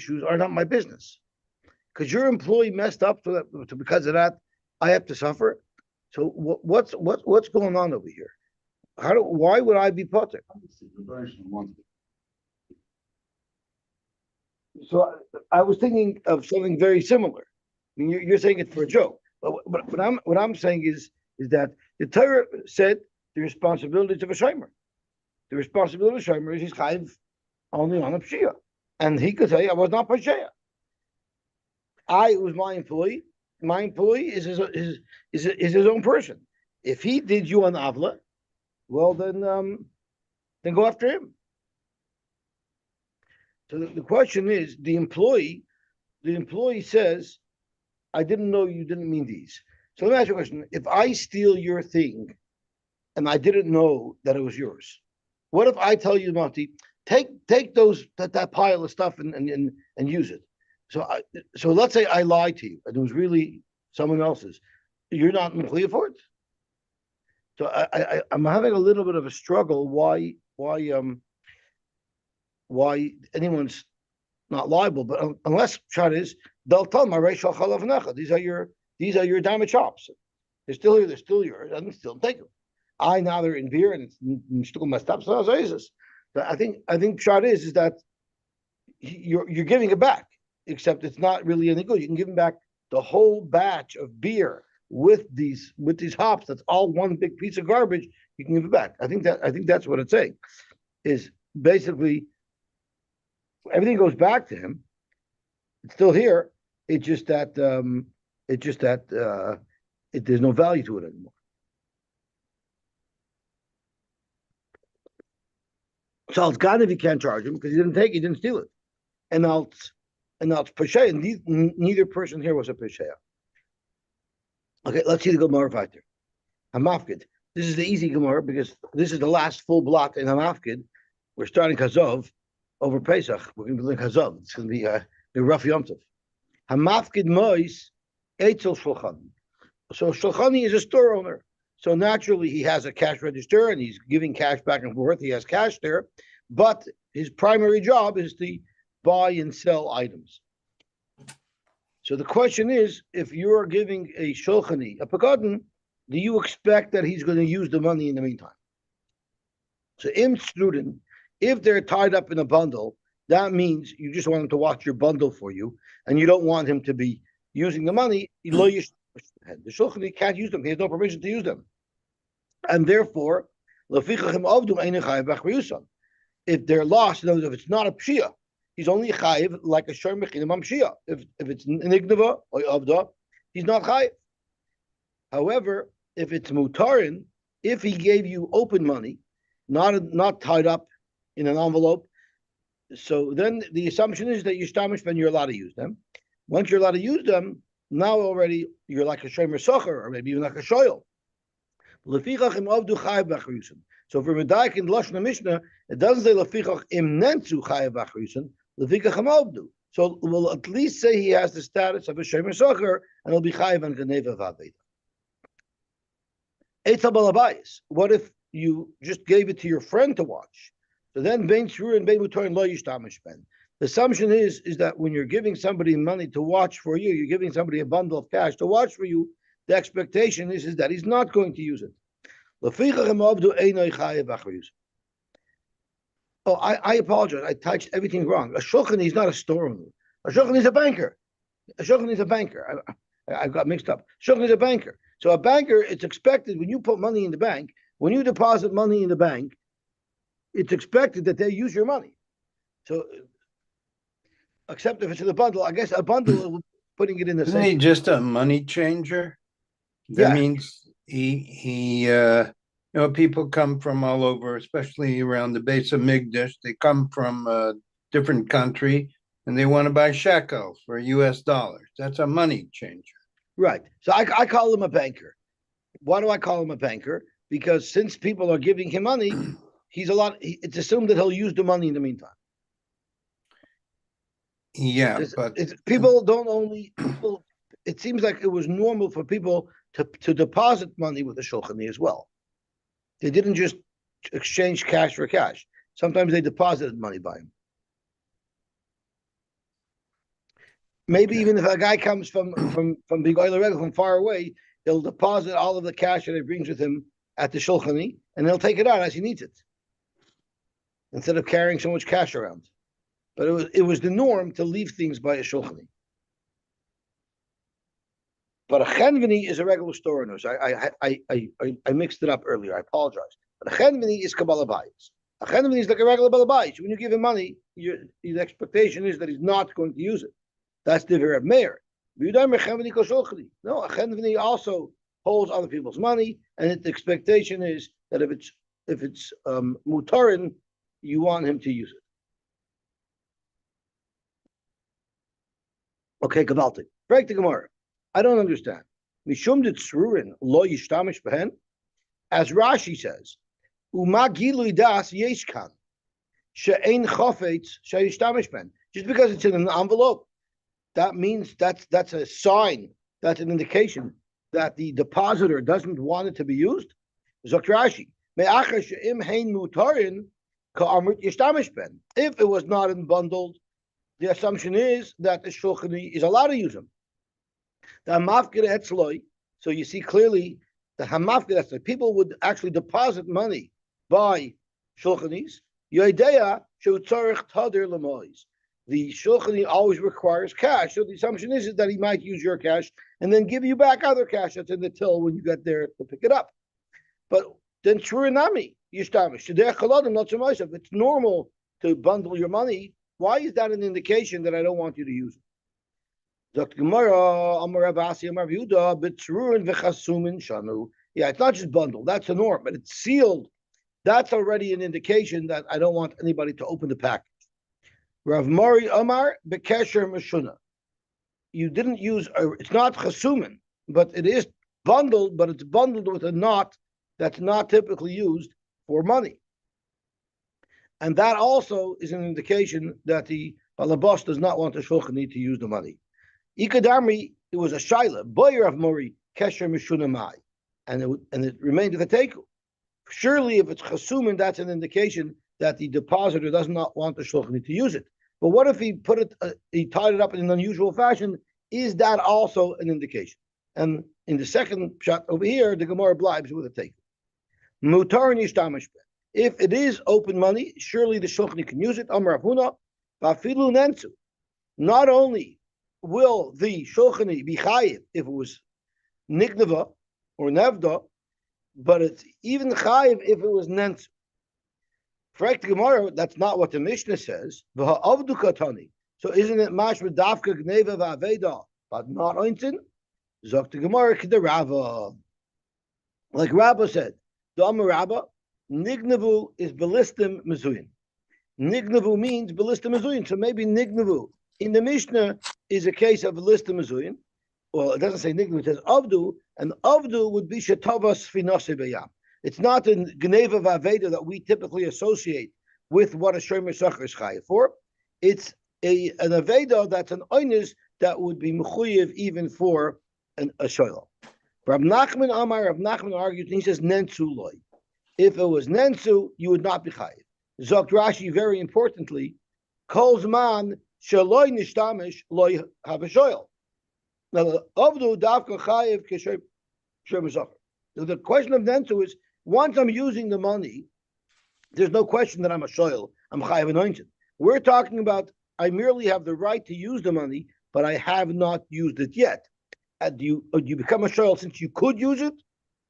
issues are not my business. Because your employee messed up, so because of that, I have to suffer. So what's going on over here? Why would I be potter? So I was thinking of something very similar. I mean, you're saying it for a joke, but what I'm saying is that the Torah said the responsibilities of a shomer. The responsibility of a shomer is he's chayiv only on a pshia, and he could say I was not pashia. I was my employee. My employee is his own person. If he did you an avla, well then go after him. So the question is, the employee says, I didn't know you didn't mean these. So let me ask you a question. If I steal your thing and I didn't know that it was yours, what if I tell you, Monty, take that pile of stuff and use it? So let's say I lied to you and it was really someone else's. You're not clear for it? So I'm having a little bit of a struggle why anyone's not liable, but unless shot is they'll tell them these are your diamond chops. They're still here, they're still yours, and still take them. Now they're in beer and it's still messed up. So I think shot is that you're giving it back, except it's not really any good. You can give them back the whole batch of beer with these hops. That's all one big piece of garbage. You can give it back. I think that's what it's saying. Is basically everything goes back to him. It's still here. It's just that there's no value to it anymore. So it's gone if you can't charge him because he didn't steal it, and now it's pesheya. And neither person here was a pesheya. Okay, let's see the Gemara factor. Hamafkid. This is the easy Gemara because this is the last full block in Hamafkid. We're starting Chazov over Pesach. We're going to be doing Chazov. It's going to be a rough Yom Tov. Hamafkid Mois Eitzel Shulchani. So Shulchani is a store owner. So naturally he has a cash register and he's giving cash back and forth. He has cash there, but his primary job is to buy and sell items. So the question is, if you're giving a Shulchani a Pekadon, do you expect that he's going to use the money in the meantime? So im student, if they're tied up in a bundle, that means you just want him to watch your bundle for you, and you don't want him to be using the money. The Shulchani can't use them. He has no permission to use them. And therefore, if they're lost, in other words, if it's not a pshia, he's only chayiv like a shor mechinam pshia. If it's nignava or avda, he's not chayiv. However, if it's mutarin, if he gave you open money, not tied up in an envelope, so then the assumption is that you stamish when you're allowed to use them. Once you're allowed to use them, now already you're like a shomer socher or maybe even like a shoyel. So for Medaik in Lashon Mishnah, it doesn't say lefichach im nenzu chayav b'achriusin, lefichach im avdu. So we'll at least say he has the status of a shomer socher and he'll be chayav and geneva v'aveda. Eitzal balabayis. What if you just gave it to your friend to watch? So then bein shur and bein mutar lo yishtamish ben. The assumption is that when you're giving somebody money to watch for you, you're giving somebody a bundle of cash to watch for you. The expectation is that he's not going to use it. Oh, I apologize. I touched everything wrong. A shulchan is not a store owner. A shulchan is a banker. A shulchan is a banker. I got mixed up. Shulchan is a banker. So a banker, it's expected when you put money in the bank, when you deposit money in the bank, it's expected that they use your money. So, except if it's in a bundle, I guess a bundle, putting it in the Isn't he just a money changer? That means he people come from all over, especially around the base of Migdash. They come from a different country and they want to buy shekels for US dollars. That's a money changer. Right. So I call him a banker. Why do I call him a banker? Because since people are giving him money, it's assumed that he'll use the money in the meantime. Yeah, but people don't only people. It seems like it was normal for people to deposit money with the shulchani as well. They didn't just exchange cash for cash. Sometimes they deposited money by him. Maybe even if a guy comes from Big Oil from far away, he'll deposit all of the cash that he brings with him at the shulchani, and he'll take it out as he needs it, instead of carrying so much cash around. But it was the norm to leave things by a shulchani. But a chenveni is a regular store in us. I mixed it up earlier. I apologize. But a chenveni is kabbalah bayis. A chenveni is like a regular balabais. When you give him money, the expectation is that he's not going to use it. That's the very Meir. No, a chenveni also holds other people's money, and the expectation is that if it's mutarin, you want him to use it. Okay, Gavalti. Break the Gemara. I don't understand. Mishum de tzrurin lo yishtamish behen, as Rashi says, uma gilui das yeshkan she'ein chofetz she'yishtamish behen. Just because it's in an envelope, that means that's a sign, that's an indication that the depositor doesn't want it to be used. Zok Rashi, me'achar she'im hein mutarin ka'amrit yishtamish behen. If it was not unbundled, the assumption is that the shulchani is allowed to use them. The hamafkir etzloi, so you see clearly the hamafkir etzloi, people would actually deposit money by shulchanis. Yodeya she'utzarich tadir lemois. The shulchani always requires cash, so the assumption is that he might use your cash and then give you back other cash that's in the till when you get there to pick it up. But then shrurinami yishtamish shedech chaladim not so much. If it's normal to bundle your money, why is that an indication that I don't want you to use it? Dr. Gemara, Amar Abasi, Amar Yehuda, B'tzrurin v'chasumin shanu. Yeah, it's not just bundled. That's a norm, but it's sealed. That's already an indication that I don't want anybody to open the package. Rav Mari Amar B'kesher Meshuna. You didn't use, it's not chasumin, but it is bundled, but it's bundled with a knot that's not typically used for money. And that also is an indication that the balabas does not want the shulchani to use the money. Ikadami, it was a shaila, boyer of Mori, kesher mishunamai, and it remained at the teku. Surely, if it's chasumin, that's an indication that the depositor does not want the shulchani to use it. But what if he he tied it up in an unusual fashion? Is that also an indication? And in the second shot over here, the Gemara blibes with a teku. Mutar nishtamish. If it is open money, surely the shulchani can use it. Amar Avuna, ba'afilu nensu. Not only will the shulchani be chayiv if it was nignava or nevda, but it's even chayiv if it was nensu. Correct Gemara, that's not what the Mishnah says. V'ha'avdu katani. So isn't it mashma dafka gneva v'aveda, but not ointin? Zok the Gemara k'derava. Like Rabba said, the Amar Rabba, nignavu is belistim mezuyin. Nignavu means belistim mezuyin. So maybe nignavu in the Mishnah is a case of belistim mezuyin. Well, it doesn't say nignavu, it says avdu, and avdu would be shetavas finase beyam. It's not in gneva v'aveda that we typically associate with what a shomer sacher is chayiv for. It's an aveda that's an oinus that would be mechuyev even for a shoyla. Rav Nachman Amar, Rav Nachman argues, and he says nensu loy. If it was nensu, you would not be chayiv. Zokt Rashi, very importantly, kol zman sheloy nishtamish loy have a shoyl. Now, avdu davka chayiv k'shem sacher. So the question of nensu is, once I'm using the money, there's no question that I'm a shoyl. I'm chayiv anointed. We're talking about I merely have the right to use the money, but I have not used it yet. Do you become a shoyl since you could use it,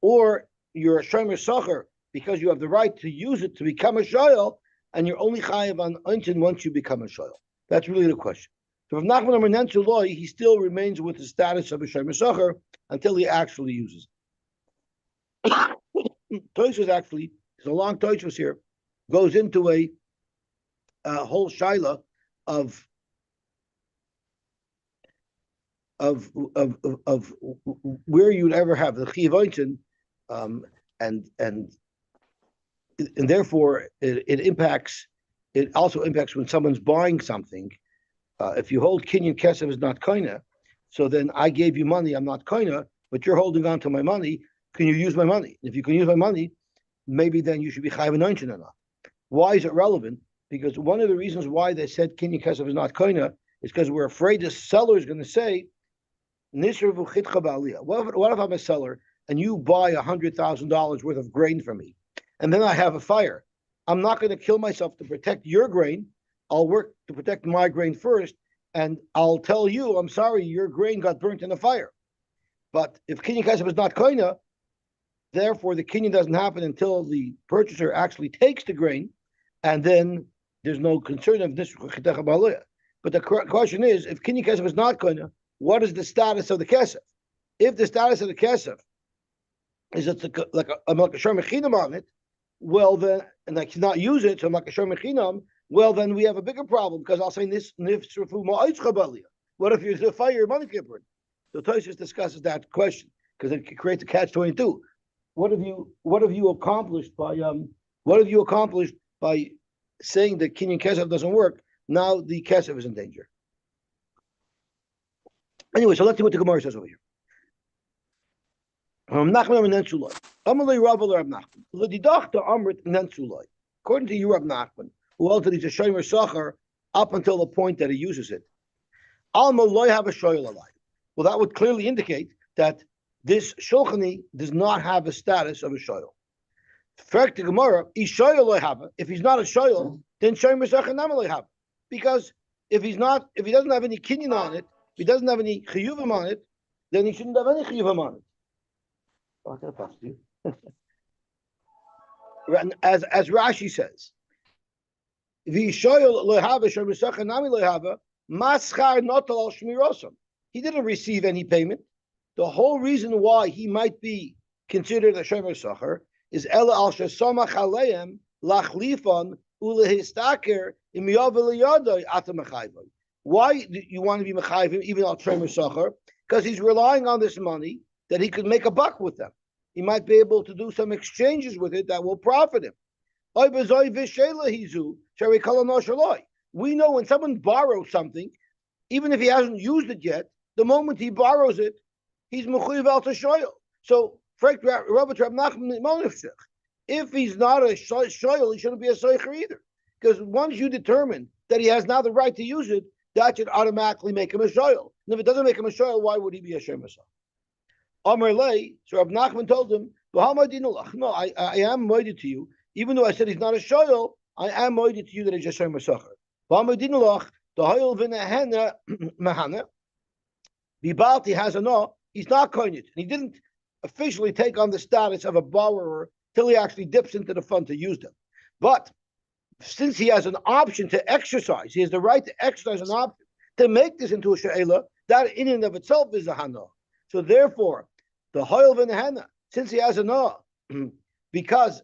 or you're a shomer sacher because you have the right to use it to become a shoyl, and you're only chayiv on untin once you become a shoyl? That's really the question. So if Nachman Amar Nensu Loi, he still remains with the status of a shomer sacher until he actually uses it. Toshos actually, there's a long Toshos here, goes into a whole shaila of where you'd ever have the chiyuv and therefore it impacts. It also impacts when someone's buying something. If you hold kinyan kesef is not koina, so then I gave you money, I'm not koina, but you're holding on to my money. Can you use my money? If you can use my money, maybe then you should be chayiv anointed or not. Why is it relevant? Because one of the reasons why they said kinyan kesef is not koina is because we're afraid the seller is going to say, what if I'm a seller and you buy $100,000 worth of grain from me, and then I have a fire? I'm not going to kill myself to protect your grain. I'll work to protect my grain first, and I'll tell you, I'm sorry, your grain got burnt in a fire. But if kinyan kesef is not koina, therefore the kinyan doesn't happen until the purchaser actually takes the grain, and then there's no concern of this. But the question is, if kinyan kesef is not koina, what is the status of the kesef? If the status of the kesef is it's like a shor mechinam on it, well then, and I cannot use it, so I'm like a shor mechinam. Well, then we have a bigger problem because I'll say this nifsrafu ma'aitchabalia. What if there's a fire, your money can burn? So Tosfos discusses that question because it creates a catch-22. What have you accomplished by saying that kinyan kesef doesn't work? Now the kesef is in danger. Anyway, so let's see what the Gemara says over here. According to you, Rab Nachman, who held that he's a shomer sacher up until the point that he uses it, Alma loy have a shoyel alive. Well, that would clearly indicate that this shulchani does not have a status of a shoyel. Fact the Gemara, if he's not a shoyel, then shomer sacher nama loy have. Because if he doesn't have any kinyan on it, if he doesn't have any chiyuvim on it, then he shouldn't have any chiyuvim on it. As Rashi says, he didn't receive any payment. The whole reason why he might be considered a shomer sacher is ela al shesomach aleim lachlifon ulehistaker im yavel yadai atam mechayvon. Why do you want to be mechayvim even al shomer sacher? Because he's relying on this money that he could make a buck with them. He might be able to do some exchanges with it that will profit him. We know when someone borrows something, even if he hasn't used it yet, the moment he borrows it, he's mechuyev al tashoyel. So, if he's not a shoyel, he shouldn't be a soicher either. Because once you determine that he has now the right to use it, that should automatically make him a shoyel. And if it doesn't make him a shoyel, why would he be a shemer? Amar lei, so Rab Nachman told him, no, I am moided to you. Even though I said he's not a shoyel, I am moided to you that he's a shomer sacher. The hoyel v'nehena mahana, bibalti has a no, he's not koinit. And he didn't officially take on the status of a borrower till he actually dips into the fund to use them. But since he has an option to exercise, he has the right to exercise an option to make this into a she'ela, that in and of itself is a hana. So therefore, the hoyel v'nehena, since he has a no, because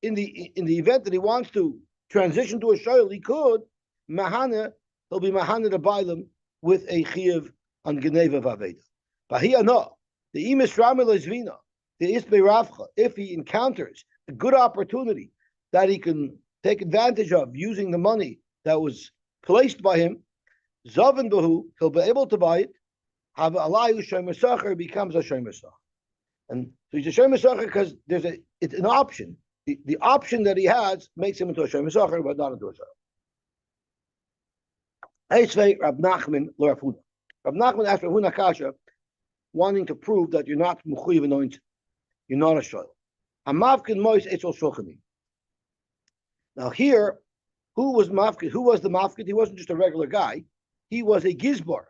in the event that he wants to transition to a shoyel, he could mahana. He'll be mahana to buy them with a chiyuv on geneva v'aveda. But he no, the imis ramel ezvina, the isbe ravcha, if he encounters a good opportunity that he can take advantage of using the money that was placed by him, zaven behu, he'll be able to buy it. Have alayu shomer sacher, becomes a shomer sacher. And so he's a shomer sacher because it's an option. The option that he has makes him into a shomer sacher, but not into a shomer. Rab Nachman lo Rav Huna. Rab Nachman asked Rav Huna kasha, wanting to prove that you're not mechuyev anointed, you're not a shoyel. Hamavkin mois etzel shulchani. Now here, who was mafkid? Who was the mafkid? He wasn't just a regular guy. He was a gizbar.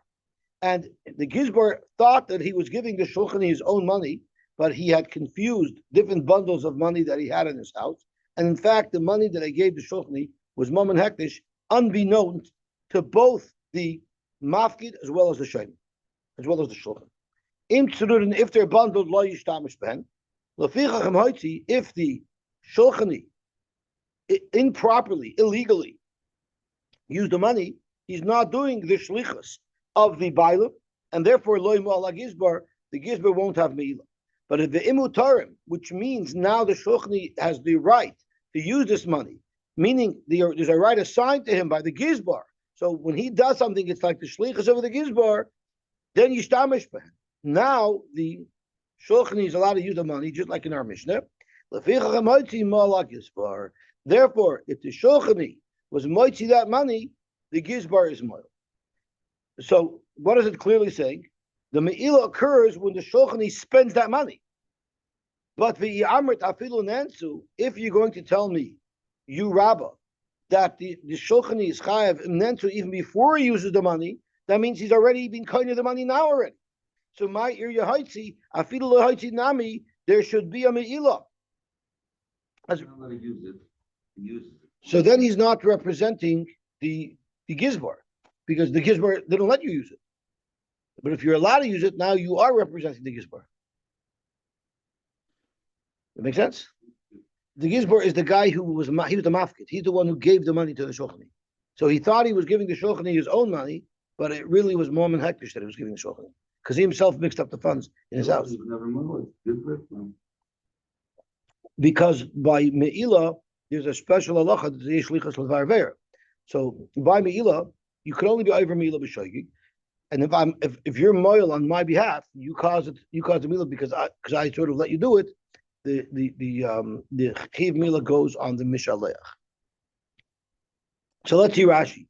And the gizbar thought that he was giving the shulchani his own money, but he had confused different bundles of money that he had in his house. And in fact, the money that I gave the shulchani was mammon hektish, unbeknownst to both the mafkid as well as the shayim, as well as the shulchan. If they're bundled, lo yishtamish behen. If the shulchani improperly, illegally use the money, he's not doing the shlichus of the bailam, and therefore lo yimal gizbar, the gizbar won't have meila. But if the imutarim, which means now the shulchani has the right to use this money, meaning there's a right assigned to him by the gizbar. So when he does something, it's like the shlichus over the gizbar, then yishtamish behen. Now the shulchani is allowed to use the money, just like in our Mishnah. Therefore, if the shulchani was moitzi that money, the gizbar is moil. So what is it clearly saying? The me'ila occurs when the shulchani spends that money. But the amrit afilu nansu, if you're going to tell me, you Rabbah, that the shulchani is chayav nansu even before he uses the money, that means he's already been kind of the money now already. So my ir yahaitzi afilu lahaitzi nami, there should be a me'ila. So then he's not representing the gizbar, because the gizbar didn't let you use it. But if you're allowed to use it, now you are representing the gizbar. That makes sense? The gizbar is the guy he was the mafkid. He's the one who gave the money to the shulchani. So he thought he was giving the shulchani his own money, but it really was Mormon Hektish that he was giving the shulchani, because he himself mixed up the funds in his house. Because by me'ila, there's a special halacha that is shlichus levar ver. So by me'ila, you can only be over me'ila b'shoigig. And if you're moil on my behalf, you cause the me'ila because I sort of let you do it. The chiv me'ila goes on the mishaleach. So let's see Rashi.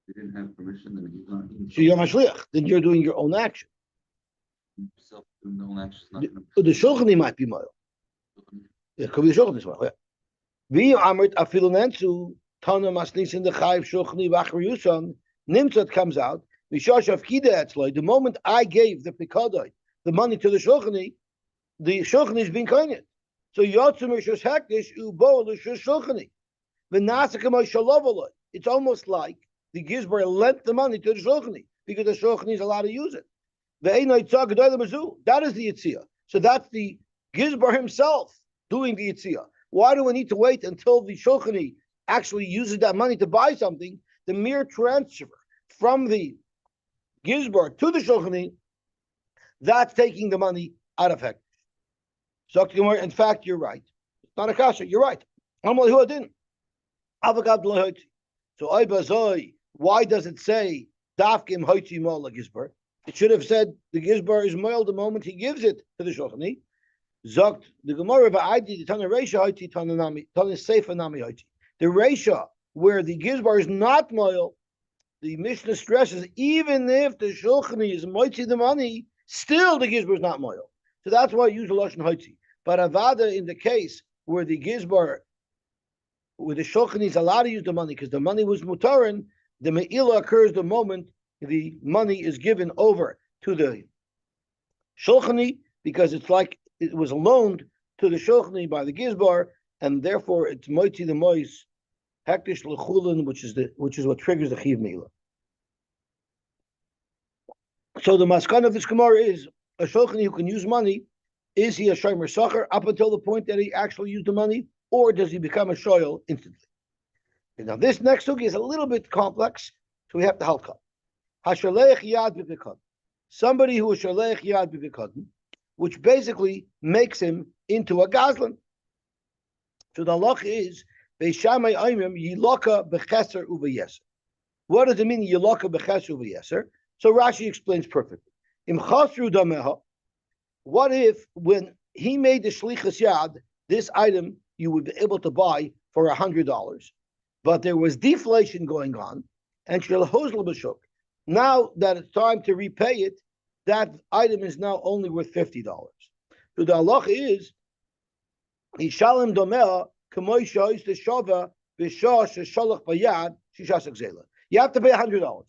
You didn't have permission, then he's not. So you're mashliach. Then you're doing your own action. Yourself doing no action is not The shulchani might be moil. It could be the shulchani's moil. Yeah. Vi amrit afilu nensu tana masnisin the chayiv shulchani v'achar yusan nimtzat comes out. The moment I gave the pikadai, the money to the shulchani is being kind. So yotzum rishus hektish ubo l'shus shulchani. It's almost like the gizbar lent the money to the shulchani because the shulchani is allowed to use it. That is the yitzia. So that's the gizbar himself doing the yitzia. Why do we need to wait until the shulchani actually uses that money to buy something? The mere transfer from the gizbar to the shulchani, that's taking the money out of hektish. So in fact, you're right. It's not a kasha. You're right. So why does it say dafkim hoitzi mola gizbar? It should have said the gizbar is moil the moment he gives it to the shulchani. Zogt the Gemara va'aydi the tana reisha hoitzi tana seifa nami hoitzi. The reisha where the gizbar is not moil, the Mishnah stresses even if the shulchani is moitzi the money, still the gizbar is not moil. So that's why I use the lashon hoitzi. But avada in the case where the gizbar, where the shulchani is allowed to use the money because the money was mutarin, the me'ila occurs the moment the money is given over to the shulchani, because it's like it was loaned to the shulchani by the gizbar, and therefore it's moitzi the mois hektish lechulin, which is what triggers the chiv me'ila. So the maskan of this gemara is a shulchani who can use money. Is he a shomer sacher up until the point that he actually used the money, or does he become a shoyel instantly? And now this next sugi is a little bit complex, so we have to halka. Hashalech yad b'pikadon. Somebody who is shalech yad b'pikadon, which basically makes him into a gazlan. So the halach is beishamay aimim yiloka b'cheser uveyeser. What does it mean yiloka b'cheser uveyeser? So Rashi explains perfectly. Im chasru dameha. What if, when he made the shlichus yad, this item you would be able to buy for $100, but there was deflation going on, and now that it's time to repay it, that item is now only worth $50. So the halach is Ishalim domea kamoisha is the shava b'shah sheshalach bayad shishas gzela. You have to pay $100,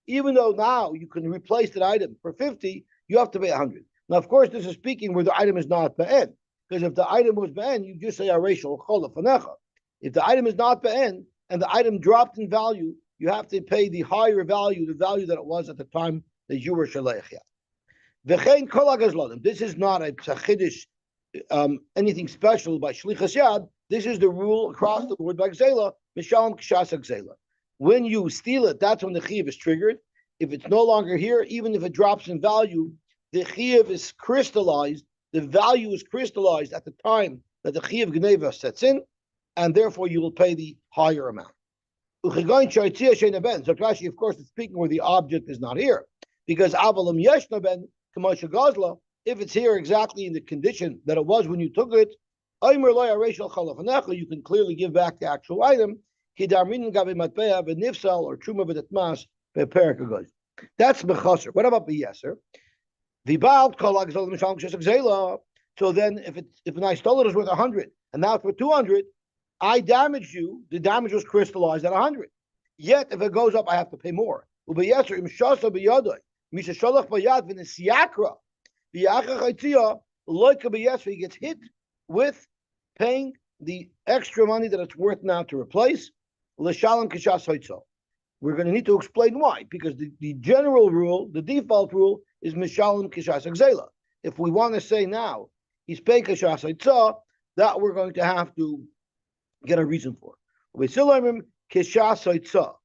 even though now you can replace that item for $50. You have to pay $100. Now, of course, this is speaking where the item is not be'en, because if the item was be'en, you just say areshal chola fanecha. If the item is not be'en and the item dropped in value, you have to pay the higher value, the value that it was at the time that you were shaleich yad. V'chein kol hagazlanim. This is not a psachidish, anything special by shlichas yad. This is the rule across the board by gzela, mishalim kshas gzela. When you steal it, that's when the chiyuv is triggered. If it's no longer here, even if it drops in value, the chiyuv is crystallized, the value is crystallized at the time that the chiyuv gneva sets in, and therefore you will pay the higher amount. So Rashi, of course, is speaking where the object is not here, because avalam yeshna ben kamasha gazla, if it's here exactly in the condition that it was when you took it, you can clearly give back the actual item, or truma That's mechaser. What about beyeser? Vibal kolag zol mishal kshesek zela. So then, if when I stole it was worth 100, and now it's worth 200, I damaged you. The damage was crystallized at 100. Yet, if it goes up, I have to pay more. Ubeyeser im shasa biyadoi misha shalach bayad v'nesiakra v'yachach haitzia loika beyeser. He gets hit with paying the extra money that it's worth now to replace. L'shalom kishas haitzah. We're going to need to explain why, because the general rule, the default rule, is mishalom kishas exela. If we want to say now he's paying kishas haitzah, that we're going to have to get a reason for. Kishas haitzah.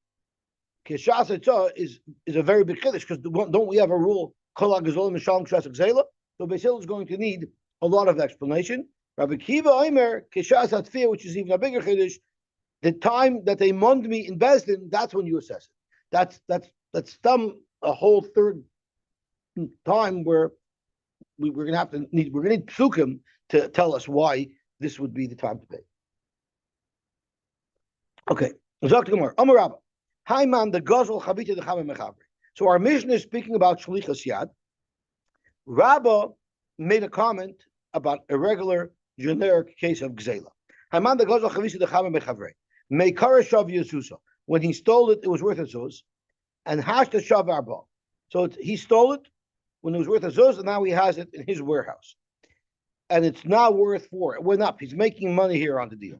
Kishas haitzah is a very big chiddush, because don't we have a rule kol hagazol mishalom kishas exela? So Basil is going to need a lot of explanation. Rabbi Kiva Omer kishas hatfiyah, which is even a bigger chiddush. The time that they mond me in Bezdin, that's when you assess it. That's a whole third time where we're going to need psukim to tell us why this would be the time to pay. Okay, Amar Rabba, hi man, the Gazal Chavita the Chamim Mechavri. So our mission is speaking about Shlichas Yad. Rabba made a comment about a regular generic case of Gzela. Hi man, the Gazal Chavita the Chamim Mechavri. When he stole it, it was worth a zuz, and hashta shav arba. So he stole it when it was worth a zuz, and now he has it in his warehouse, and it's now worth 4. It went up. He's making money here on the deal.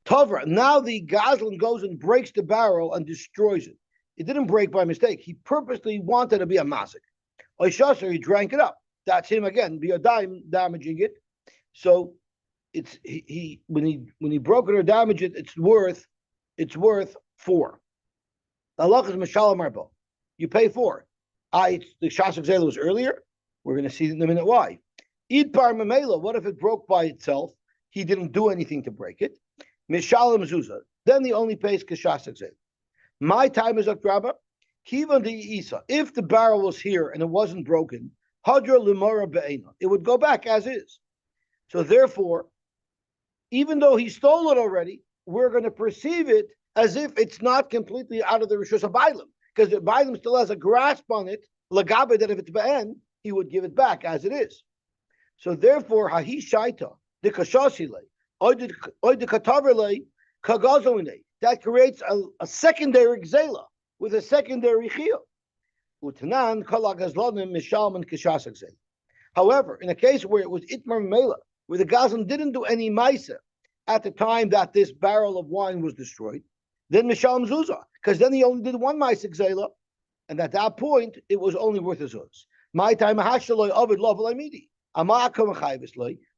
Tavra. Now the gazlan goes and breaks the barrel and destroys it. It didn't break by mistake. He purposely wanted to be a masik. Oishasar, he drank it up. That's him again. Be a dime damaging it. So it's he when he broke it or damaged it, it's worth 4. The halach is mishalom arba. You pay 4. The shas exela was earlier. We're going to see in a minute why. Id par memela. What if it broke by itself? He didn't do anything to break it. Mishalom zuzah. Then he only pays kashas exela. My time is akraba. Kivan the isa. If the barrel was here and it wasn't broken, hadra limara be'ena. It would go back as is. So therefore, even though he stole it already, we're going to perceive it as if it's not completely out of the Rishus HaBailim, because the Bailim still has a grasp on it, lagabe, that if it's be'en, he would give it back as it is. So therefore, hahi shaita, the kashasile, oy the kataverle, kagazone, that creates a secondary gzela with a secondary chiyah. Utanan kalagazlonim mishalman kashas gzela. However, in a case where it was itmar mela, where the Gazlan didn't do any maisa at the time that this barrel of wine was destroyed, then Mishalom Zuzah, because then he only did 1 maisa gzela, and at that point it was only worth a zuz. My time hashaloi avid lav midi.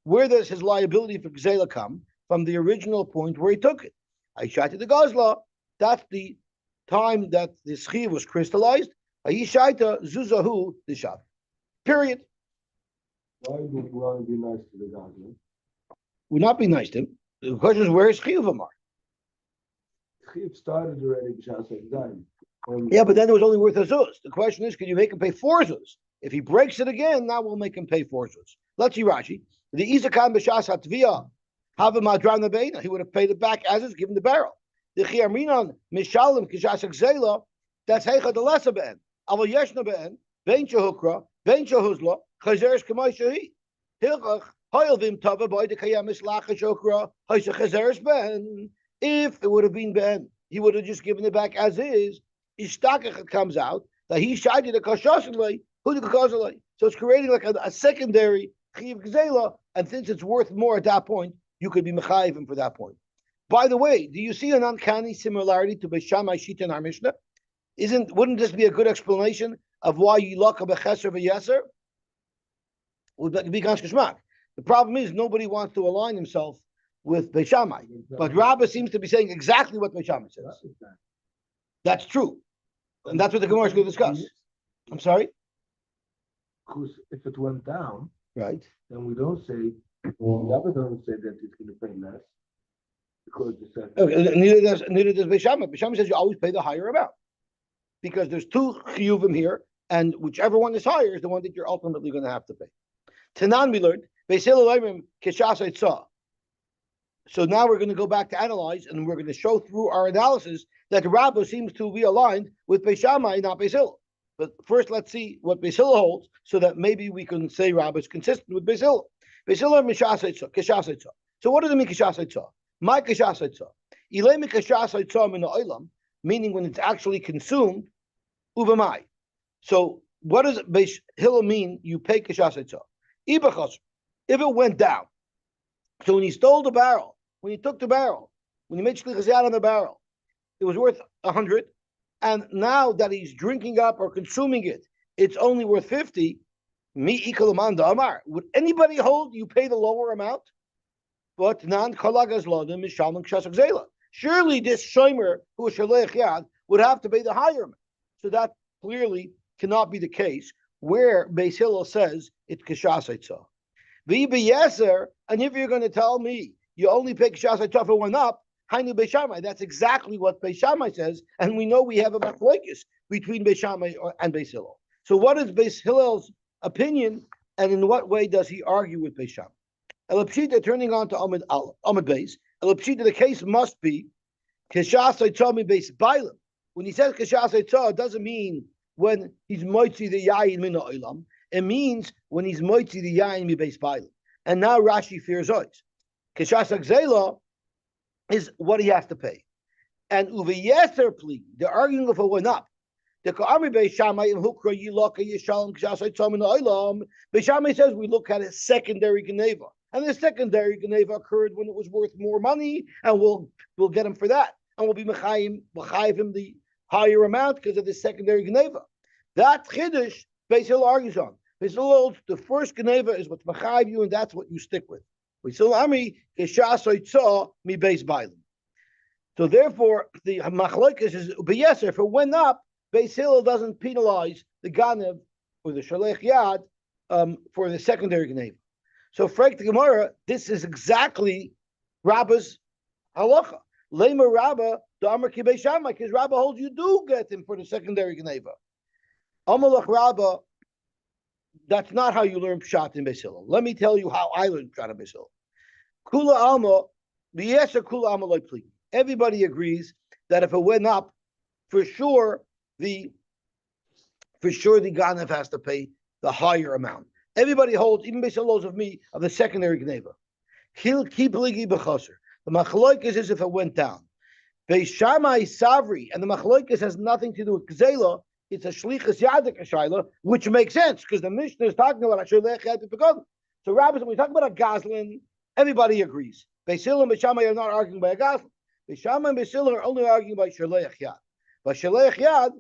Where does his liability for gzela come? From the original point where he took it. I shot the Gazla. That's the time that the schie was crystallized. Aishaita Zuzahu the shab. Period. Why would we want to be nice to the Gazlan? Would not be nice to him. The question is, where is chiyuvim are? Chiyuv started already b'shas dime. Yeah, but then it was only worth a zuz. The question is, can you make him pay 4 zuz? If he breaks it again, now we'll make him pay 4 zuz. Let's see Rashi. The Izakan b'shas hatvia have a madran nebeina. He would have paid it back as is, given the barrel. The chiyarminan mishalim kishas gzela. That's heicha the lesser ben. Aval yeshna ben ben shehukra ben shehuzla chazeres k'may shehi hilchach. If it would have been Ben, he would have just given it back as is. Ishtakach comes out that he shied the kashasalei, who the kashasalei. So it's creating like a secondary chiv gzela, and since it's worth more at that point, you could be mechayiv him for that point. By the way, do you see an uncanny similarity to Beis Shammai Shita in our Mishnah? Wouldn't this be a good explanation of why you lock a becheser v'yeser? Would be ganz geschmack. The problem is nobody wants to align himself with Beis Shammai, but Rabbah seems to be saying exactly what Beis Shammai says. That's true, and that's what the Gemara is going to discuss. I'm sorry. Because if it went down, Right. then we don't say, Rabbah don't say that it's going to pay less. Because you said, Okay, neither does Beis Shammai. Beis Shammai says you always pay the higher amount, because there's 2 chiyuvim here, and whichever one is higher is the one that you're ultimately going to have to pay. Tanan, we learned. So now we're going to go back to analyze, and we're going to show through our analysis that the Rabbah seems to be aligned with Beis Shammai, not Beis Hillel. But first, let's see what Beis Hillel holds, so that maybe we can say Rabbah is consistent with Beis Hillel. Beis Hillel mishas eitzah, kishas eitzah. So what does it mean kishas eitzah? My kishas eitzah. Ilay mi kishas eitzah min ha'olam, meaning when it's actually consumed, uvamai. So what does Beis Hillel mean? You pay kishas eitzah. Ibachas, if it went down. So when he stole the barrel, when he took the barrel, when he made shlichus yad on the barrel, it was worth 100. And now that he's drinking up or consuming it, it's only worth 50. Mi ikalamanda amar. Would anybody hold you pay the lower amount? But nan kalagas lodim is shalom kshasach zela. Surely this shomer who is shalech yad would have to pay the higher amount. So that clearly cannot be the case where Beis Hillel says it's kishas eitzah. V'yibe yeser, and if you're going to tell me you only pay kishas eitzah if it went up, Hainu Beis Shammai. That's exactly what Beis Shammai says, and we know we have a machlokes between Beis Shammai and Beis Hillel. So, what is Beis Hillel's opinion, and in what way does he argue with Beis Shammai? Elapshita, turning on to Amid Beis. Elapshita, the case must be kishas eitzah mi Beis Bailim. When he says kishas eitzah, it doesn't mean when he's moitzi the yayin min ha'olam. It means when he's moitzi the yayin mi Beis Bailim. And now Rashi fears out. Kishas gzela is what he has to pay. And uveyeser pli, the arguing of it went up. The Ka'ami Beis Shammai and Hukra Yilaka Yishalom Kshasai Tzom in Olam. Beis Shammai says we look at a secondary Geneva. And the secondary Geneva occurred when it was worth more money, and we'll get him for that. And we'll be Mechayim him the higher amount because of the secondary Geneva. That Chiddush, Beis Hillel argues on. Beis Hillel, the first Geneva is what's Mechayim you, and that's what you stick with. So therefore, the machlokes is beyeser. If it went up, Beis Hillel doesn't penalize the ganev or the shalech yad for the secondary ganev. So, Frank the Gemara, this is exactly Rabbah's halacha. Lema Rabbah the Amar ki Beis Shammai, because Rabbah holds you do get him for the secondary ganeva. Amalach Rabbah. That's not how you learn pshat in Beis Hillel. Let me tell you how I learned pshat in Beis Hillel. Kula alma, v'yesher kula alma loy pli. Everybody agrees that if it went up, for sure the Ganav has to pay the higher amount. Everybody holds, even Beis Hillel of me, of the secondary gneva. He'll keep ligi b'chaser. The machlokes is if it went down. Beis Shammai savri, and the machlokes has nothing to do with gzela. It's a shlichus yadik ashayla, which makes sense because the Mishnah is talking about ashalech yad b'pegadol. So, rabbis, when we talk about a gazlan, everybody agrees. Beis Hillel and Beis Shammai are not arguing by a gazlan. Beis Shammai and Beis Hillel are only arguing by shalech yad. By shalech yad,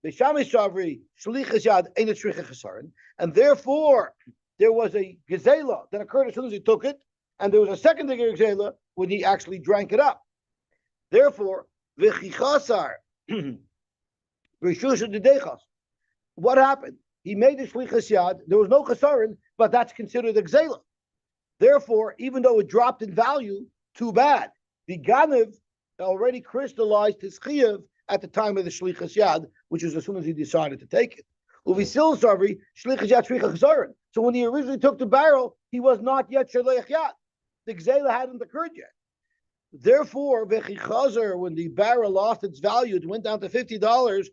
Beis Shammai savri shlichus yad ain't a shlichus chesaron, and therefore there was a gezela that occurred as soon as he took it, and there was a secondary gezela when he actually drank it up. Therefore, v'chichasar. What happened? He made the shlichus yad. There was no chesaron, but that's considered a gzela. Therefore, even though it dropped in value, too bad. The ganev already crystallized his chiyuv at the time of the shlichus yad, which is as soon as he decided to take it. Uvisil savri shlichus yad shlichus chesaron. So when he originally took the barrel, he was not yet shalech yad. The gzela hadn't occurred yet. Therefore, v'chichazer, when the barrel lost its value, it went down to $50.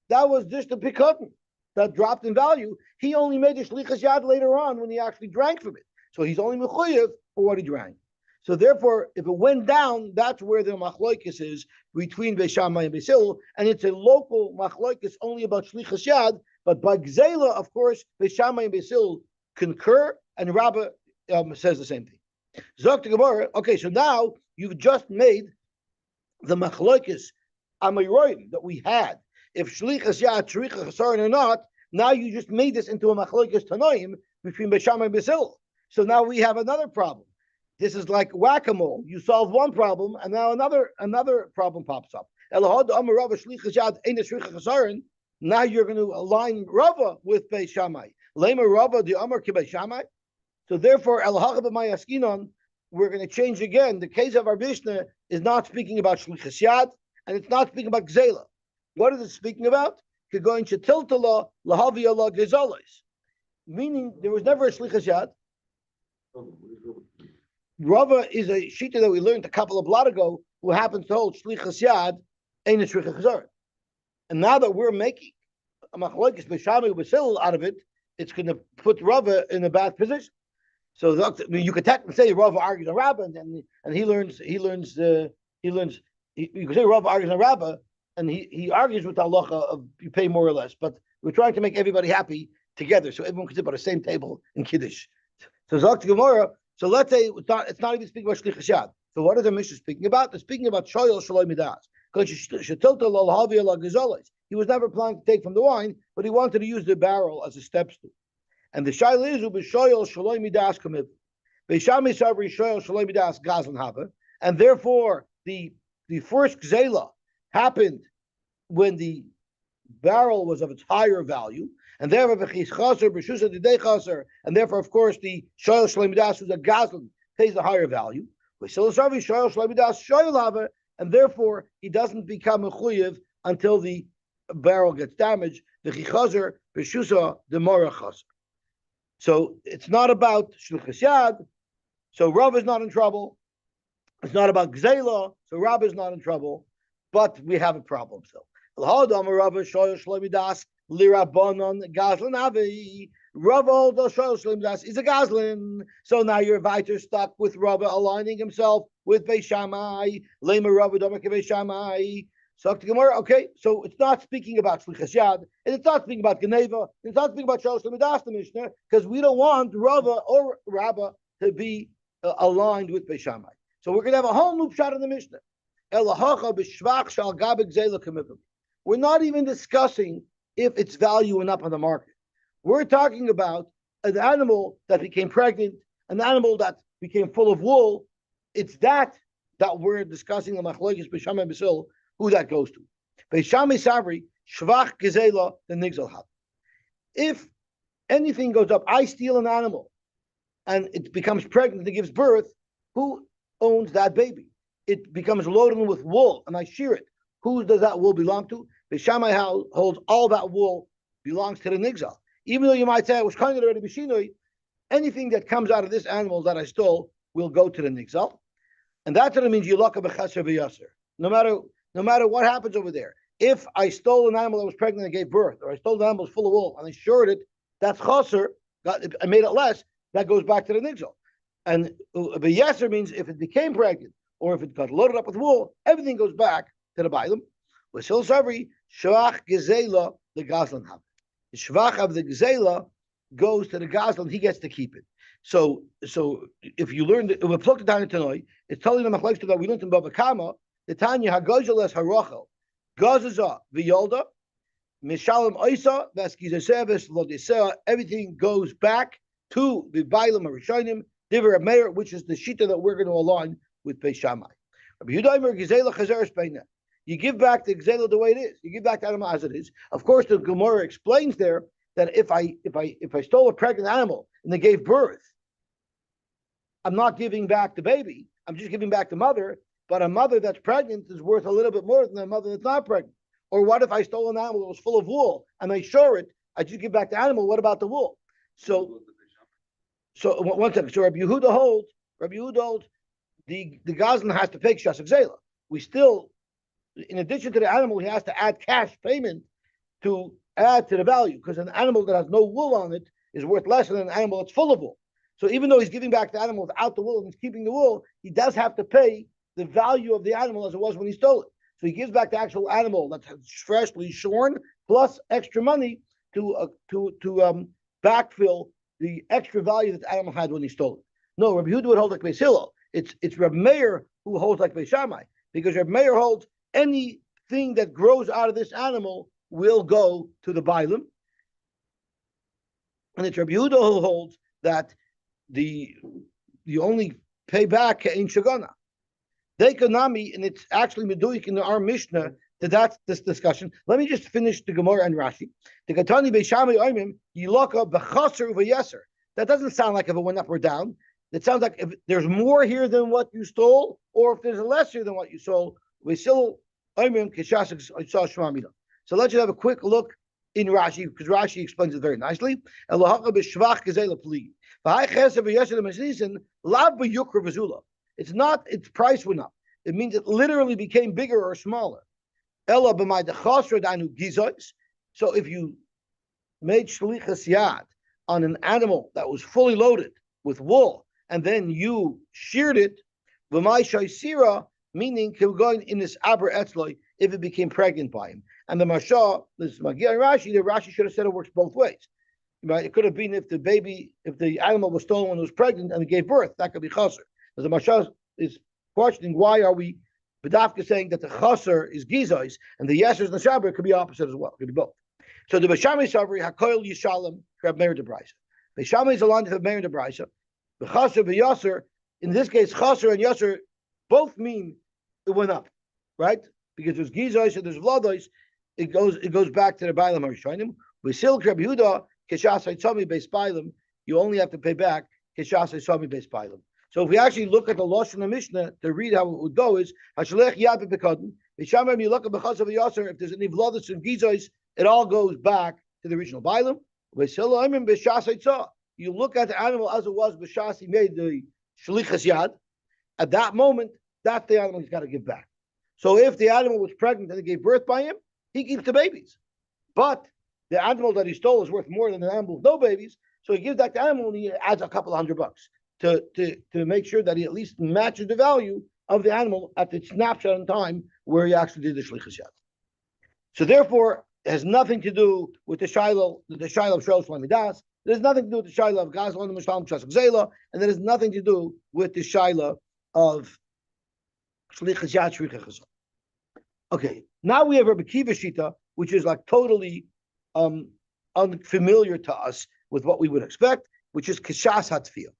That was just a pikadon that dropped in value. He only made the shlichus yad later on when he actually drank from it. So he's only mechuyev for what he drank. So therefore, if it went down, that's where the machlokes is between Beis Shammai and Beis Hillel, and it's a local machlokes only about shlichus yad. But by gzela, of course, Beis Shammai and Beis Hillel concur, and Rabbah says the same thing. Zok the Gemara. Okay, so now you've just made the machlokes Amayroim that we had. If shlichus yad shlichus chesaron or not, now you just made this into a machlokes tanoim between Beis Shammai and Beis Hillel. So now we have another problem. This is like whack-a-mole. You solve one problem, and now another problem pops up. Now you're going to align Rava with Beis Shammai. Lema Rava the Amar ki Beis Shammai. So therefore, we're going to change again. The case of our Mishnah is not speaking about shlichus yad, and it's not speaking about gzela. What is it speaking about? Going shetiltala lahavi ala gezalos, meaning there was never a shlichus yad. Rava is a shita that we learned a couple of blot ago, who happens to hold shlichus yad ain't a shlichus chesaron. And now that we're making a machlokes b'shami u'b'sil out of it, it's going to put Rava in a bad position. So you could technically say Rava argues on Rabbah, and he learns. You could say Rava argues on Rabbah, and he argues with the halacha of you pay more or less. But we're trying to make everybody happy together, so everyone can sit by the same table in Kiddush. So Zok to Gemara. So let's say it's not even speaking about Shlichus Yad. So what is the Mishnah speaking about? They're speaking about Shoyel Shalom Midas. He was never planning to take from the wine, but he wanted to use the barrel as a step stool. And the Shaila is Ubishoyel Shalom Midas Kamib. Beishami Sabri Shoyel Shalom Midas Gazlan Hava. And therefore the first Gzela happened when the barrel was of its higher value, and therefore, of course, the shoyel shalom midas, who's a gazlan, pays a higher value. And therefore, he doesn't become a chuyev until the barrel gets damaged. So it's not about shlichus yad. So Rav is not in trouble. It's not about gzela. So Rav is not in trouble. But we have a problem still. Rav also is a Gazlin. So now you're weiter stuck with Rav aligning himself with Beis Shammai. Lema Rav Domer Beis Shammai. So okay, so it's not speaking about Shlichus Yad, and it's not speaking about Geneva, it's not speaking about Shosh Lemidas, the Mishnah, because we don't want Rava or Rabba to be aligned with Beis Shammai. So we're going to have a whole new shot in the Mishnah. We're not even discussing if its value went up on the market. We're talking about an animal that became pregnant, an animal that became full of wool. It's that we're discussing the machlokes Beis Shammai Basil, who that goes to. Beis Shammai Sabri Shvach Gezela the Nigzel Hab. If anything goes up, I steal an animal, and it becomes pregnant, it gives birth. Who owns that baby? It becomes loaded with wool, and I shear it. Who does that wool belong to? Beis Shammai holds all that wool belongs to the nigzal. Even though you might say it was kind of already b'shinui, anything that comes out of this animal that I stole will go to the nigzal, and that's what it means. Yilaka b'chaser v'yaser. No matter what happens over there, if I stole an animal that was pregnant and gave birth, or I stole an animal that was full of wool and I shored it, that's chaser. I made it less. That goes back to the nigzal. And v'yaser means if it became pregnant or if it got loaded up with wool, everything goes back to the bailam. Wasil sabri shvach gezela the gazlan have. The shvach of the gezela goes to the gazlan. He gets to keep it. So if you learn, if we plucked it down tonight, it's telling them that we learned in Bava Kama. The Tanya hagojeles harochel gazaza v'yolda mishalim oisa v'skizaseves lodisea. Everything goes back to the bailam harishonim diver meir, which is the shita that we're going to align with Beis Shammai. You give back the gzela the way it is. You give back the animal as it is. Of course, the Gemara explains there that if I stole a pregnant animal and they gave birth, I'm not giving back the baby. I'm just giving back the mother. But a mother that's pregnant is worth a little bit more than a mother that's not pregnant. Or what if I stole an animal that was full of wool and I shore it? I just give back the animal. What about the wool? So one second. So Rabbi Yehuda holds the Gazlan has to pay Shas Gzela. We still, in addition to the animal, he has to add cash payment to add to the value, because an animal that has no wool on it is worth less than an animal that's full of wool. So even though he's giving back the animal without the wool and he's keeping the wool, he does have to pay the value of the animal as it was when he stole it. So he gives back the actual animal that's freshly shorn plus extra money to backfill the extra value that the animal had when he stole it. No, Rabbi Yehuda would hold like Beis Hillel. It's Reb Meir who holds like Beis Shammai, because Reb Meir holds anything that grows out of this animal will go to the bailim, and it's Reb Yehuda who holds that the only pay back in shagana. They kanami, and it's actually meduik in our Mishnah that's this discussion. Let me just finish the Gemara and Rashi. The Katani Beis Shammai oimim yilaka b'chaser u'v'yeser. That doesn't sound like if it went up or down. It sounds like if there's more here than what you stole, or if there's less here than what you stole. We still oimim kishas saw shmamida. So let's just have a quick look in Rashi, because Rashi explains it very nicely. Elohaka b'shvach gezela pli. V'hai cheser v'yeser l'mesnisen lav b'yukra v'zula. It's not its price went up. It means it literally became bigger or smaller. Ella b'may dechasra danu gizois. So if you made shlichas yad on an animal that was fully loaded with wool, and then you sheared it, v'may shaisira, meaning going in this aber etzloi, if it became pregnant by him. And the Masha, this Magia and Rashi, the Rashi should have said it works both ways. Right? It could have been if the animal was stolen when it was pregnant and it gave birth, that could be chaser. As the Masha is questioning, why are we B'dafka saying that the chaser is gizos and the yeser is nashaber? It could be opposite as well. It could be both. So the Bashami Savri Hakoil Yishalem Reb Meir de Braisa. Bashami is aligned with Meir de Braisa. The chaser v'yaser, in this case, chaser and yaser both mean it went up, right? Because there's gizos and there's vlados. It goes back to the Bailam Harishonim. With Silk Reb Yehuda, Kishasai Tzami Beis Bailam, you only have to pay back Kishasai Tzami Beis Bailam. So if we actually look at the Lashon Mishnah to read how it would go is Hashalech Yad B'Pekadon. Vishamim, you look at B'Chaz of Yaser, if there's any vlados and gizos, it all goes back to the original Bailam. You look at the animal as it was b'shas he made the shlichas yad. At that moment, that's the animal he's got to give back. So if the animal was pregnant and it gave birth by him, he keeps the babies. But the animal that he stole is worth more than an animal with no babies, so he gives that to the animal and he adds a couple $100 to make sure that he at least matches the value of the animal at the snapshot in time where he actually did the shlichus yad. So therefore, it has nothing to do with the shiloh of Shalosh Lamidas. It has nothing to do with the shiloh of Gazlan and Mishlam Chasuk Zela, and it has nothing to do with the shiloh of shlichus yad shrichas. Okay, now we have Rabbi Kiva Shita, which is like totally unfamiliar to us with what we would expect, which is Kishas Hatfiyah.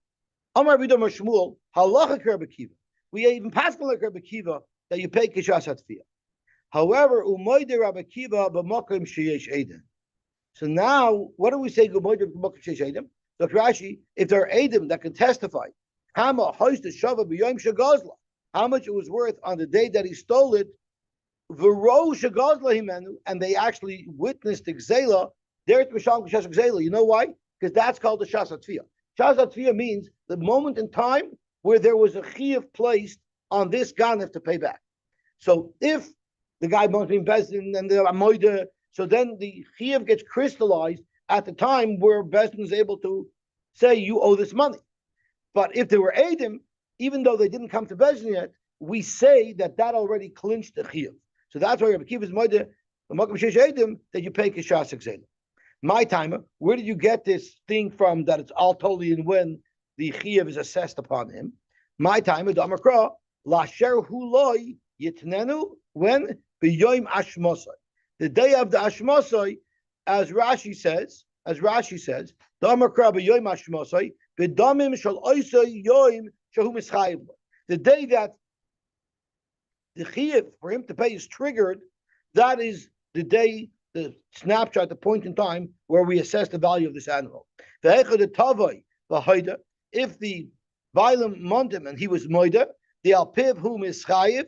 Amar Rabbi Domer Shmuel, halacha Rabbi Kiva. We even pass like Rabbi Kiva that you pay Kishas Hatfiyah. However, umoide Rabbi Kiva b'makom sheyesh eden. So now, what do we say? Umoide b'makom sheyesh eden. So Rashi, if there are edim that can testify, hama hoist the shava b'yom shagazla, how much it was worth on the day that he stole it, v'ro shagazla himenu, and they actually witnessed the gzela. There's mishal k'shas gzela. You know why? Because that's called the shas hatfiyah. Shas hatfiyah means the moment in time where there was a chiyuv placed on this ganef to pay back. So if the guy must be Bezdin and the Amoida, so then the chiyuv gets crystallized at the time where Bezdin is able to say you owe this money. But if there were Edim, even though they didn't come to Bezdin yet, we say that already clinched the chiyuv. So that's why Rabbi Kiva's Moida, the Makom Shesh Edim, that you pay Kishas Exela. My timer, where did you get this thing from that it's all totally in when the chiyuv is assessed upon him? My timer, the Amakra, Lasher Huloi Yitnenu, when B'yoim Ashmosai. The day of the Ashmosai, as Rashi says, the Amakra B'yoim Ashmosai, B'damim Shal Oisai Yoim Shahu Mischayiv. The day that the chiyuv for him to pay is triggered, that is the day, the snapshot, the point in time where we assess the value of this animal. If the Bailam mondim and he was moida, the alpiv whom is chayiv,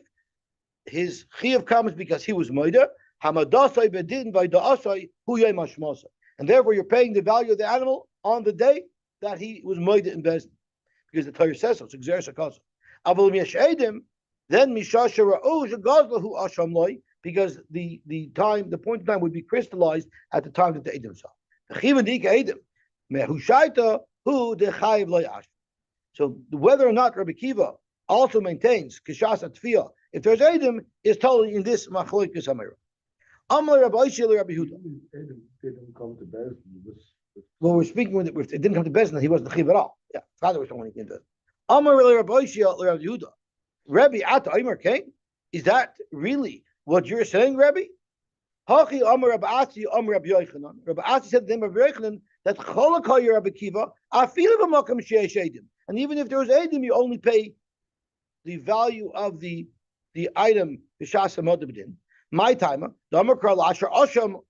his chiyuv comes because he was moida. Hamadasai bedin v'da'asai hu yom hashmosai, and therefore you're paying the value of the animal on the day that he was moida in bezdin, because the Torah says so. It's exeris hakasa. Avol miyashedim, then mishasha ra'u shagazlahu asham loy, because the point in time would be crystallized at the time that the edim saw. So whether or not Rabbi Kiva also maintains kishas atfiyah, if there's edim, is totally in this machlokes hamira. Amar Rabbi Yosy Rabbi Yehuda. Didn't come to Bezdin. Well, we're speaking with it. It didn't come to Bezdin. He wasn't chiv at all. Yeah, father was the one who came to it. Amar Rabbi Yosy Rabbi Yehuda. Rabbi Ata Omer came. Is that really what you're saying, Rabbi? Hachi Amar Rabbi Asi Amar Rabbi Yochanan. Rabbi Asi said to him, Rabbi Yochanan, that Cholakay Rabbi Kiva, I feel of a makam sheyesh edim. And even if there was edim, you only pay the value of the item b'shas hamodabdin. My timer, the Amar Kral Asher Asham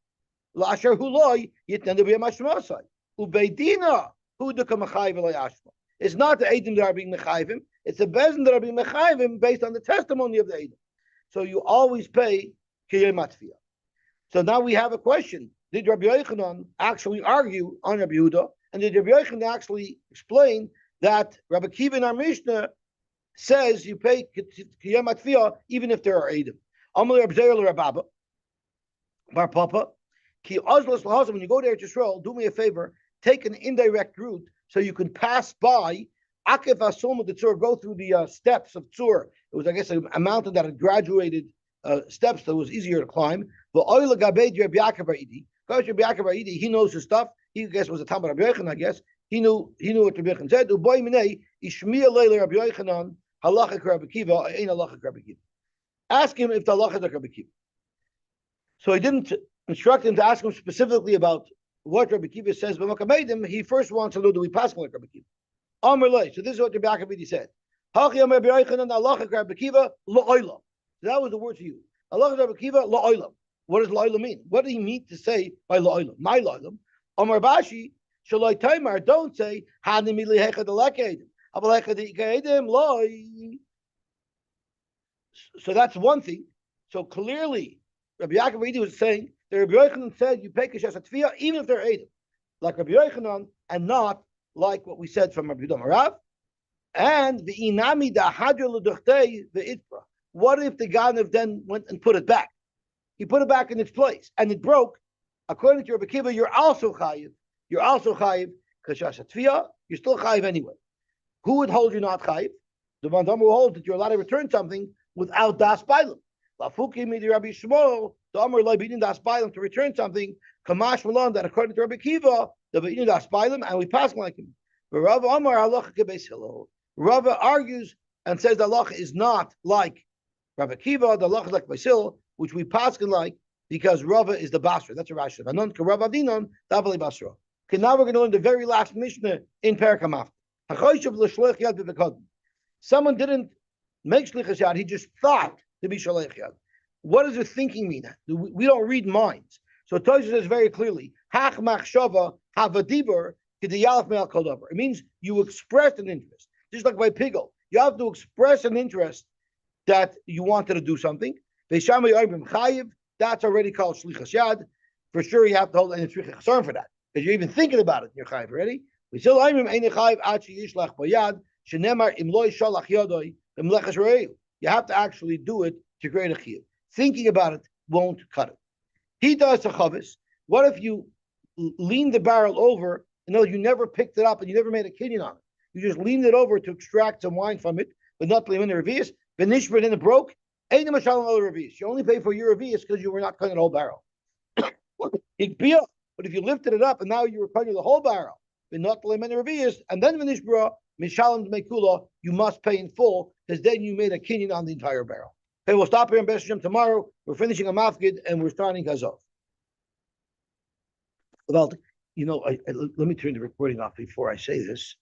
Lasher Huloi Yitnenu b'Yamashmasai Ubeidina Hu Dekamachayv Ashma. It's not the edim that are being mechayvim; it's the bezin that are being mechayvim based on the testimony of the edim. So you always pay kiyem atfiyah. So now we have a question: did Rabbi Yochanan actually argue on Rabbi Yehuda, and did Rabbi Yochanan actually explain that Rabbi Kiva in our Mishnah says you pay kiyem atfiyah even if there are edim? Amalei Rabbi Zera Rabba. Bar Papa. Ki Ozlos Lahazim, when you go there to Israel, do me a favor, take an indirect route so you can pass by Akif Asum the Tzur, go through the steps of Tzur. It was, I guess, a mountain that had graduated steps that was easier to climb. But Oil Gabed Rabbi Yaakov Ba'idi. Rabbi Yaakov Ba'idi, he knows his stuff. He, I guess, was a Talmud Rabbi Yochanan, I guess. He knew what Rabbi Yochanan said. Uboy Minei, Ishmiya Leila Rabbi Yochanan, Halacha Rabbi Kiva, Ein Halacha Rabbi Kiva. Ask him if the halacha is like Rabbi Kiva. So he didn't instruct him to ask him specifically about what Rabbi Kiva says, but Makamedim, he first wants to know, do we pass like Rabbi Kiva? Amr Lei. So this is what Rabbi Yaakov said. Hachi Amr Rabbi Yochanan, halacha Rabbi Kiva, la'olam. So that was the word to use. Halacha Rabbi Kiva, la'olam. What does la'olam mean? What do he mean to say by la'olam? My la'olam. Amr Bashi, Shalai Taimar, don't say, Hanim Ilihechad Alakedim. Abalechad Ikaedim, Loi. So that's one thing. So clearly, Rabbi Yaakov was saying that Rabbi Yochanan said you pay Keshes Atfiyah even if they're Eidim, like Rabbi Yochanan, and not like what we said from Rabbi Yudah Marav. And the Inami da Hadra L'Duchtei the Itpra. What if the Ganav then went and put it back? He put it back in its place and it broke. According to Rabbi Kiva, you're also Chayiv. You're also Chayiv Keshes Atfiyah. You're still Chayiv anyway. Who would hold you not Chayiv? The Bandam who holds that you're allowed to return something without das bailam. Lafuki midi Rabbi Shmuel, the Amr Lai beating das bailam to return something. Kamash Malan that according to Rabbi Kiva, the beating das bailam, and we pass like him. But Rav Amar halacha kebeis Hillel. Rav argues and says the halacha is not like Rabbi Kiva. The halacha is like Beis Hillel, which we pass like because Rava is the Basra. That's a Rashi. Anon ka Rav Adinon davali Basra. Okay, now we're going to learn the very last Mishnah in Perek Hamaf. Hachoyshav l'shloich yad b'vekod. Someone didn't make shlichus yad, he just thought to be shalech yad. What does the thinking mean? We don't read minds. So Tosha says very clearly, hach machshava havadibur k'diyalef me'al kol davar. It means you expressed an interest, just like by Pigel. You have to express an interest that you wanted to do something. That's already called shlichus yad. For sure, you have to hold any tzricha chasaron for that because you're even thinking about it. You're chayiv already. We still aimim ein chayiv ad sheyishlach bayad shenemar im lo yishalach yodoi. You have to actually do it to create a chiyuv. Thinking about it won't cut it. He does a chavis. What if you lean the barrel over and know you never picked it up and you never made a kinyan on it? You just leaned it over to extract some wine from it, but not leave in the revius. Benishbert and it broke. Ain't a mashal other revius. You only pay for your revius because you were not cutting the whole barrel. But if you lifted it up and now you were cutting the whole barrel, but not leave in the revius, and then benishbra. Mishalim Mekula, you must pay in full because then you made a kinyan on the entire barrel. Okay, we'll stop here in Beis Hashem tomorrow. We're finishing a mafgid and we're starting Kazov. Well, let me turn the recording off before I say this.